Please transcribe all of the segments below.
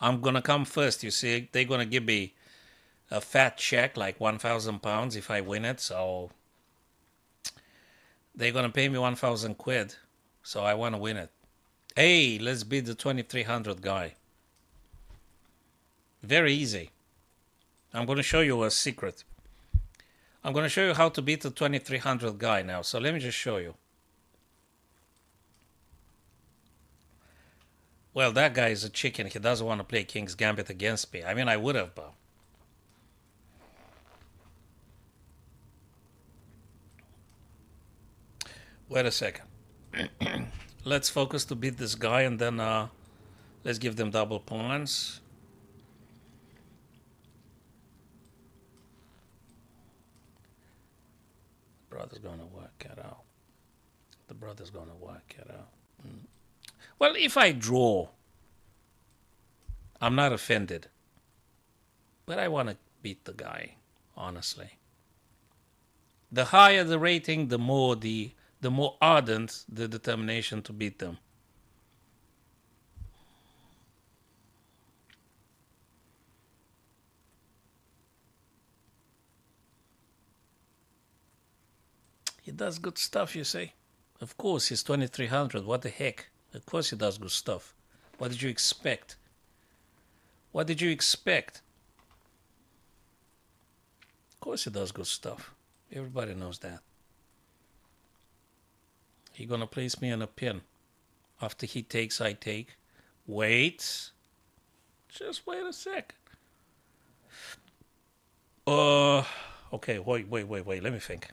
I'm gonna come first. You see, they're gonna give me a fat check, like 1,000 pounds, if I win it. So they're gonna pay me 1,000 quid. So I want to win it. Hey, let's beat the 2300 guy. Very easy. I'm gonna show you a secret. I'm gonna show you how to beat the 2300 guy now. So let me just show you. Well, that guy is a chicken. He doesn't want to play King's Gambit against me. I mean, I would have, but wait a second. Let's focus to beat this guy, and then let's give them double pawns. Brother's gonna work it out. The brother's gonna work it out. Well, if I draw, I'm not offended. But I want to beat the guy, honestly. The higher the rating, the more ardent the determination to beat them. He does good stuff, you see. Of course, he's 2300. What the heck? Of course he does good stuff. What did you expect? What did you expect? Of course he does good stuff. Everybody knows that. He gonna place me on a pin. After he takes, I take. Wait. Just wait a second. Okay, wait. Let me think.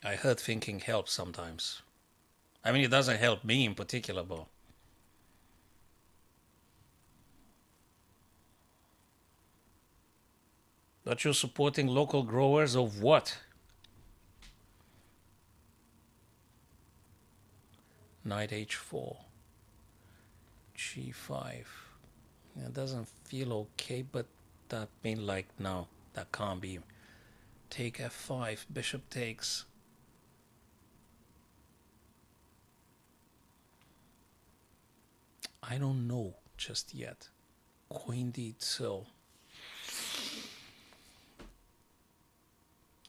I heard thinking helps sometimes. I mean, it doesn't help me in particular, but you're supporting local growers of what? Knight h4. G5. It doesn't feel okay, but that mean like, no, that can't be. Take f5. Bishop takes. I don't know just yet. Queen d2.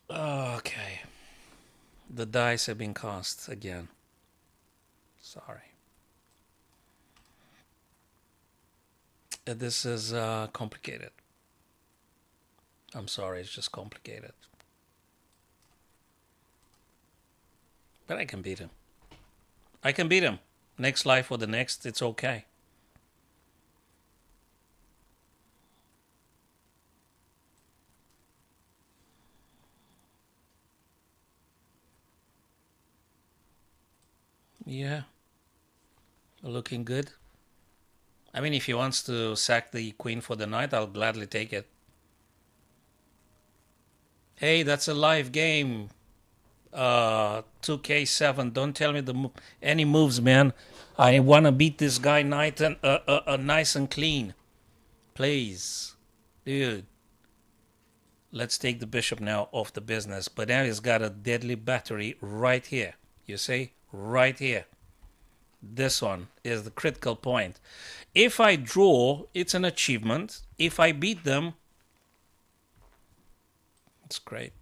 Okay. The dice have been cast again. Sorry. This is complicated. I'm sorry, it's just complicated. But I can beat him. I can beat him. Next life or the next, it's okay. Yeah. Looking good. I mean, if he wants to sack the queen for the knight, I'll gladly take it. Hey, that's a live game. 2K7. Don't tell me any moves, man. I want to beat this guy nice and clean. Please. Dude. Let's take the bishop now off the business. But now he's got a deadly battery right here. You see? Right here. This one is the critical point. If I draw, it's an achievement. If I beat them, it's great.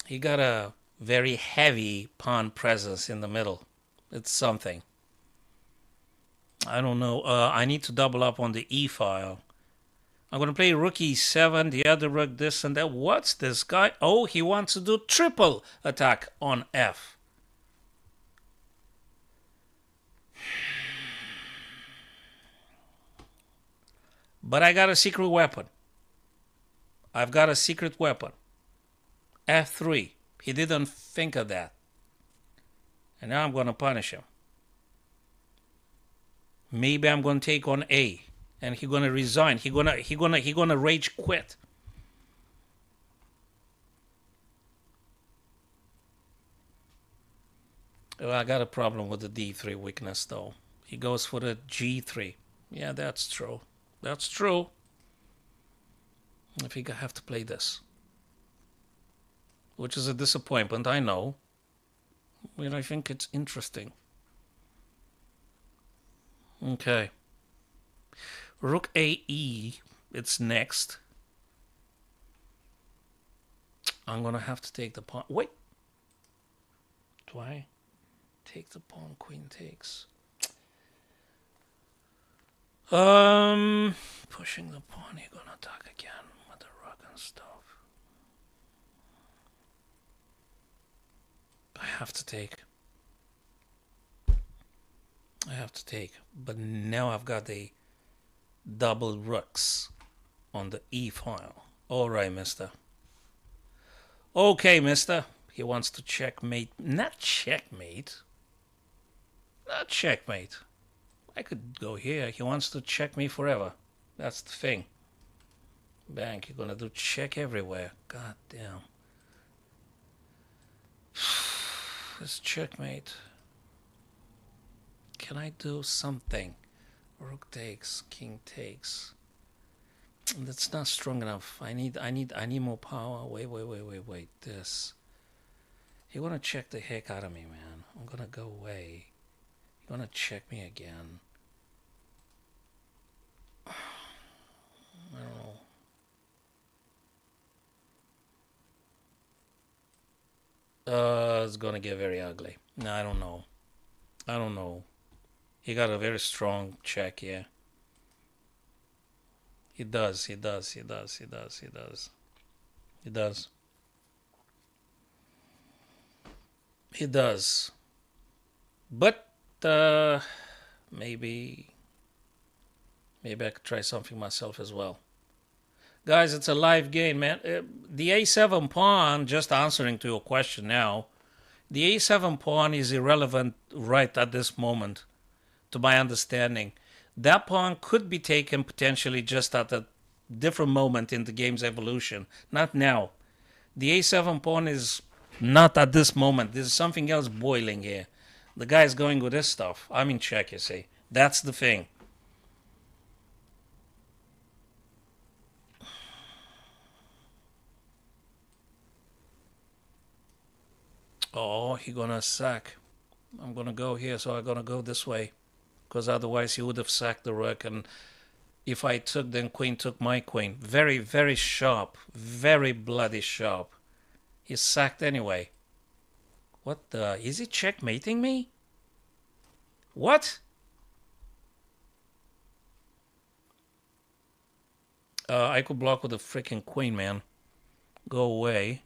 He got a very heavy pawn presence in the middle. It's something. I don't know. I need to double up on the E file. I'm going to play rook e7, the other rook this and that. What's this guy? Oh, he wants to do triple attack on F. But I got a secret weapon. I've got a secret weapon. F3. He didn't think of that. And now I'm going to punish him. Maybe I'm going to take on A. And he's going to resign. He's going to rage quit. Well, I got a problem with the D3 weakness, though. He goes for the G3. Yeah, that's true. That's true. I think I have to play this. which is a disappointment, I know. But I think it's interesting. Okay. Rook AE, it's next. I'm gonna have to take the pawn. Wait. Do I take the pawn? Queen takes. Pushing the pawn. You're gonna attack again with the rook and stuff. I have to take. But now I've got the double rooks on the E file. All right, mister. Okay, mister. He wants to checkmate. Not checkmate. Not checkmate. I could go here. He wants to check me forever. That's the thing. Bang, you're gonna do check everywhere. God damn. It's checkmate. Can I do something? Rook takes, king takes. That's not strong enough. I need more power. Wait. This. You're gonna check the heck out of me, man. I'm gonna go away. You're gonna check me again. I don't know. It's gonna get very ugly. No, I don't know. He got a very strong check here. He does. But maybe I could try something myself as well. Guys, it's a live game, man. The A7 pawn, just answering to your question now, the A7 pawn is irrelevant right at this moment, to my understanding. That pawn could be taken potentially just at a different moment in the game's evolution. Not now. The A7 pawn is not at this moment. There's something else boiling here. The guy's going with this stuff. I'm in check, you see. That's the thing. Oh, he gonna sack. I'm gonna go here, so I'm gonna go this way. Because otherwise he would have sacked the rook, and if I took, then queen took my queen. Very, very sharp. Very bloody sharp. He's sacked anyway. What the? Is he checkmating me? What? I could block with a freaking queen, man. Go away.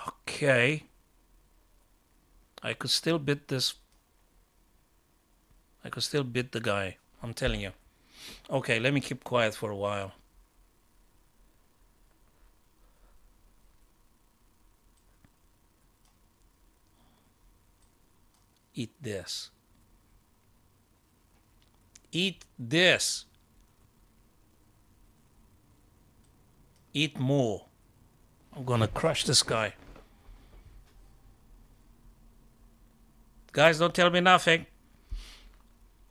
Okay. I could still beat this. I could still beat the guy. I'm telling you. Okay, let me keep quiet for a while. Eat this. Eat this. Eat more. I'm gonna crush this guy. Guys, don't tell me nothing.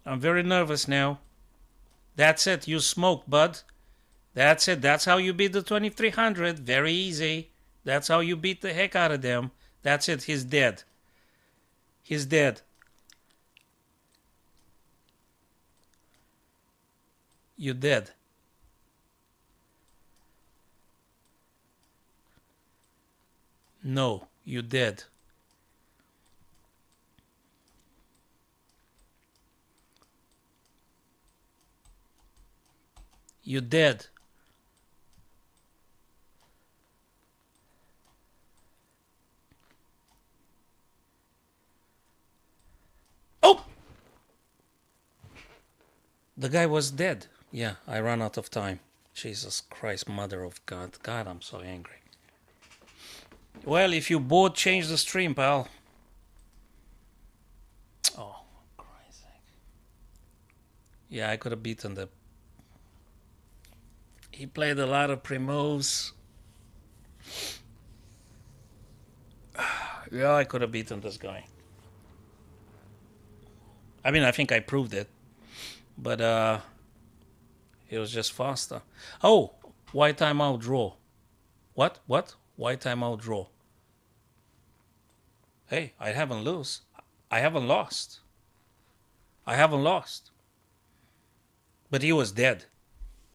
I'm very nervous now. That's it. You smoked, bud. That's it. That's how you beat the 2300. Very easy. That's how you beat the heck out of them. That's it. He's dead. He's dead. You're dead. No, you're dead. You're dead. Oh! The guy was dead. Yeah, I ran out of time. Jesus Christ, mother of God. God, I'm so angry. Well, if you both change the stream, pal. Oh, Christ's sake. Yeah, I could have beaten the... He played a lot of pre-moves. Yeah, I could have beaten this guy. I mean, I think I proved it. But, He was just faster. Oh, white timeout draw. What? White timeout draw. Hey, I haven't lost. I haven't lost. I haven't lost. But he was dead.